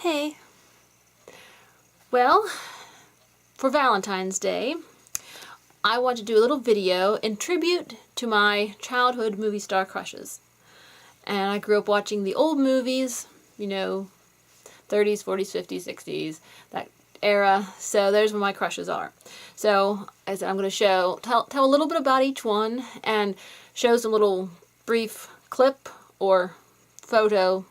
Hey. Well, for Valentine's Day, I want to do a little video in tribute to my childhood movie star crushes. And I grew up watching the old movies, 30s, 40s, 50s, 60s, that era. So there's where my crushes are. So as I'm going to tell a little bit about each one and show some little brief clip or photo,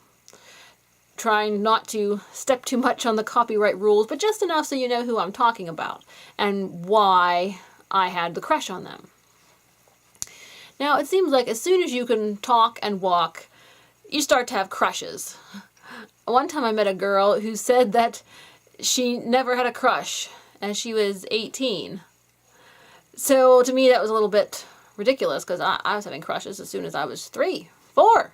trying not to step too much on the copyright rules, but just enough so you know who I'm talking about and why I had the crush on them. Now, it seems like as soon as you can talk and walk, you start to have crushes. One time I met a girl who said that she never had a crush, and she was 18. So to me that was a little bit ridiculous, because I was having crushes as soon as I was 3, 4.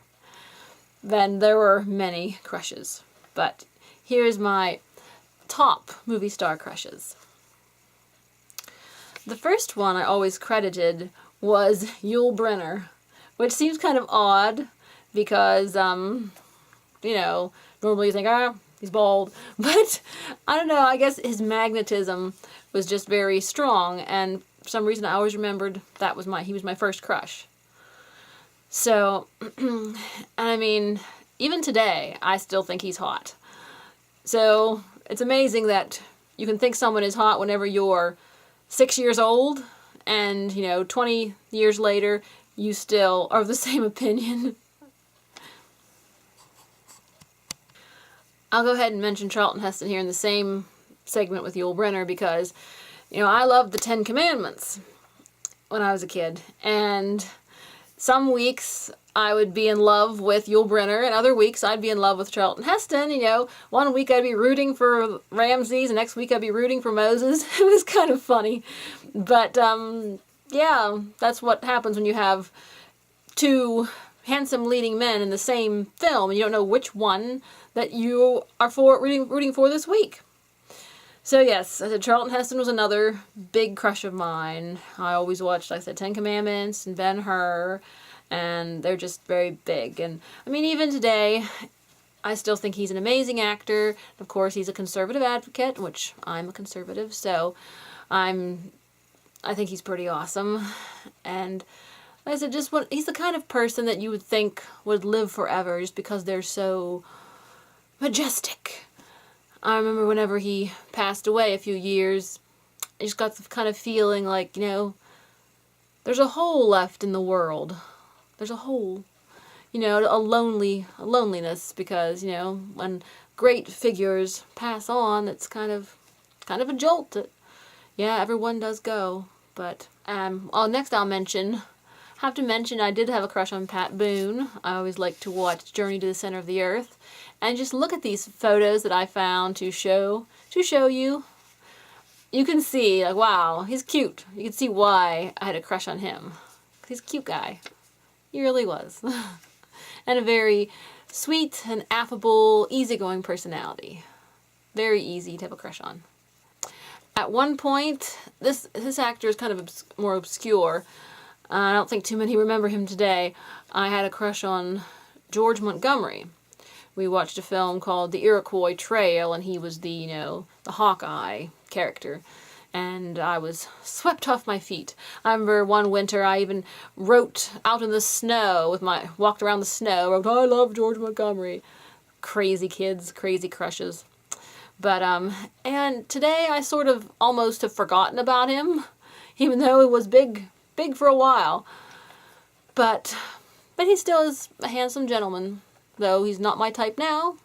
Then there were many crushes, but here's my top movie star crushes. The first one I always credited was Yul Brynner, which seems kind of odd because, normally you think, he's bald, but I don't know, I guess his magnetism was just very strong, and for some reason I always remembered he was my first crush. So, and I mean, even today, I still think he's hot. So, it's amazing that you can think someone is hot whenever you're 6 years old, and, 20 years later, you still are of the same opinion. I'll go ahead and mention Charlton Heston here in the same segment with Yul Brynner because, I loved the 10 Commandments when I was a kid, and some weeks I would be in love with Yul Brynner, and other weeks I'd be in love with Charlton Heston. One week I'd be rooting for Ramses, and next week I'd be rooting for Moses. It was kind of funny. But, yeah, that's what happens when you have two handsome leading men in the same film, and you don't know which one that you are rooting for this week. So yes, I said Charlton Heston was another big crush of mine. I always watched, like I said, 10 Commandments and Ben-Hur, and they're just very big. And I mean, even today, I still think he's an amazing actor. Of course, he's a conservative advocate, which I'm a conservative, so I think he's pretty awesome. And like I said, he's the kind of person that you would think would live forever just because they're so majestic. I remember whenever he passed away a few years, I just got the kind of feeling like, there's a hole left in the world. There's a hole. A loneliness, because, when great figures pass on, it's kind of a jolt. Yeah, everyone does go. But, next I'll have to mention I did have a crush on Pat Boone. I always like to watch Journey to the Center of the Earth. And just look at these photos that I found to show you. You can see, like, wow, he's cute. You can see why I had a crush on him. He's a cute guy. He really was. And a very sweet and affable, easygoing personality. Very easy to have a crush on. At one point, this actor is kind of more obscure. I don't think too many remember him today. I had a crush on George Montgomery. We watched a film called The Iroquois Trail, and he was the Hawkeye character. And I was swept off my feet. I remember one winter I even wrote out in the snow walked around the snow, wrote, "I love George Montgomery." Crazy kids, crazy crushes. But, and today I sort of almost have forgotten about him, even though he was big for a while. But he still is a handsome gentleman. Though he's not my type now.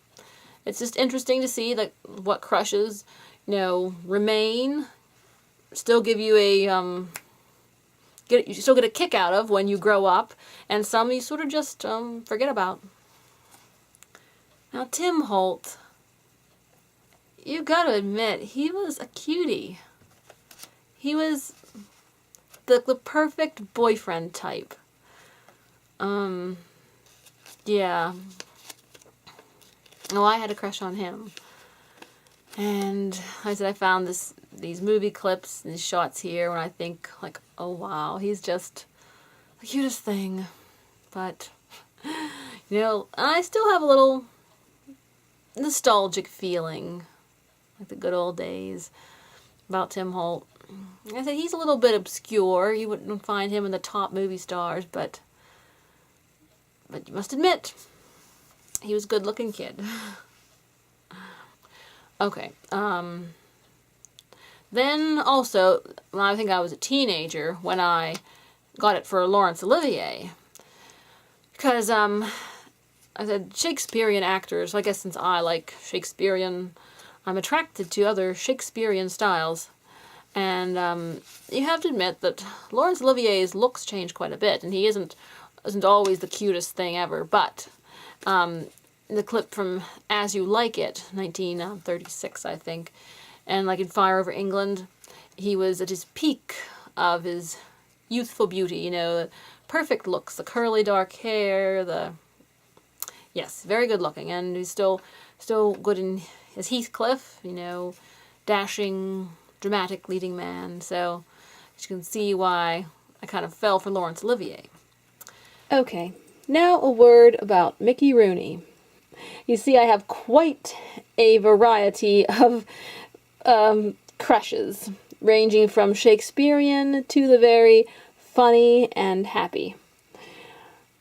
It's just interesting to see what crushes, remain, still give you you still get a kick out of when you grow up, and some you sort of just forget about. Now Tim Holt, you gotta admit, he was a cutie. He was the perfect boyfriend type. Yeah. Well, I had a crush on him. And I found these movie clips, these shots here, when I think, like, oh wow, he's just the cutest thing. But, I still have a little, nostalgic feeling, like the good old days, about Tim Holt. I said he's a little bit obscure. You wouldn't find him in the top movie stars, but you must admit, he was a good-looking kid. Okay. Then also, when I think I was a teenager, when I got it for Laurence Olivier, because I said Shakespearean actors. I guess since I like Shakespearean, I'm attracted to other Shakespearean styles. And you have to admit that Laurence Olivier's looks change quite a bit, and he isn't always the cutest thing ever. But the clip from As You Like It, 1936, I think, and like in Fire Over England, he was at his peak of his youthful beauty. You know, the perfect looks, the curly dark hair, yes, very good looking, and he's still good in his Heathcliff. You know, dashing, dramatic leading man. So you can see why I kind of fell for Laurence Olivier. Okay, now a word about Mickey Rooney. You see, I have quite a variety of crushes, ranging from Shakespearean to the very funny and happy.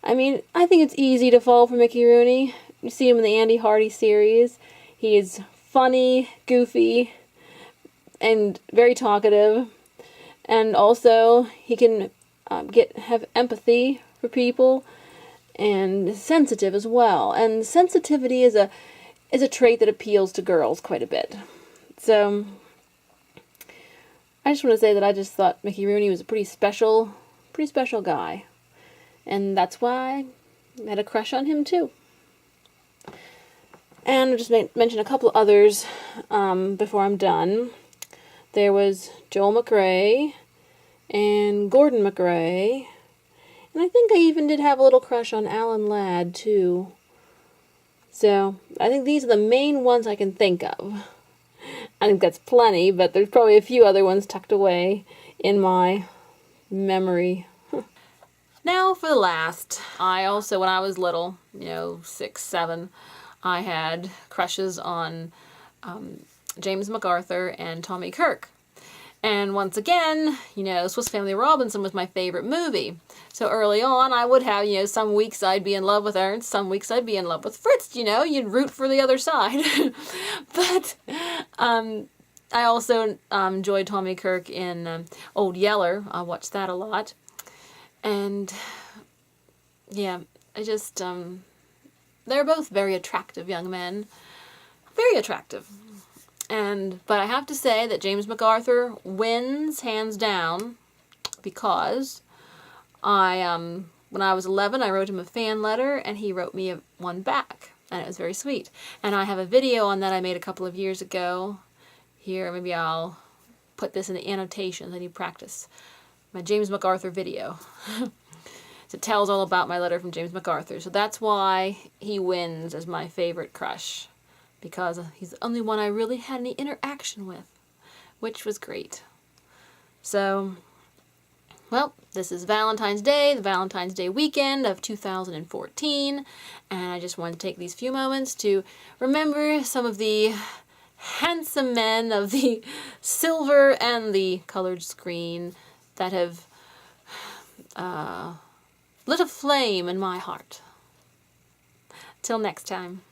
I mean, I think it's easy to fall for Mickey Rooney. You see him in the Andy Hardy series. He is funny, goofy, and very talkative. And also, he can have empathy for people, and sensitive as well. And sensitivity is a trait that appeals to girls quite a bit. So I just want to say that I just thought Mickey Rooney was a pretty special guy, and that's why I had a crush on him too. And I'll just mention a couple others before I'm done. There was Joel McRae and Gordon McRae. And I think I even did have a little crush on Alan Ladd, too. So, I think these are the main ones I can think of. I think that's plenty, but there's probably a few other ones tucked away in my memory. Now for the last. I also, when I was little, 6, 7, I had crushes on James MacArthur and Tommy Kirk. And once again, Swiss Family Robinson was my favorite movie. So early on, I would have, some weeks I'd be in love with Ernst, some weeks I'd be in love with Fritz, you'd root for the other side. But I also enjoyed Tommy Kirk in Old Yeller. I watched that a lot. And, yeah, they're both very attractive young men. Very attractive. But I have to say that James MacArthur wins hands down, because when I was 11, I wrote him a fan letter, and he wrote me one back, and it was very sweet. And I have a video on that I made a couple of years ago. Here, maybe I'll put this in the annotations. I need practice. My James MacArthur video. It tells all about my letter from James MacArthur. So that's why he wins as my favorite crush, because he's the only one I really had any interaction with, which was great. So, well, this is Valentine's Day, the Valentine's Day weekend of 2014, and I just wanted to take these few moments to remember some of the handsome men of the silver and the colored screen that have lit a flame in my heart. Till next time.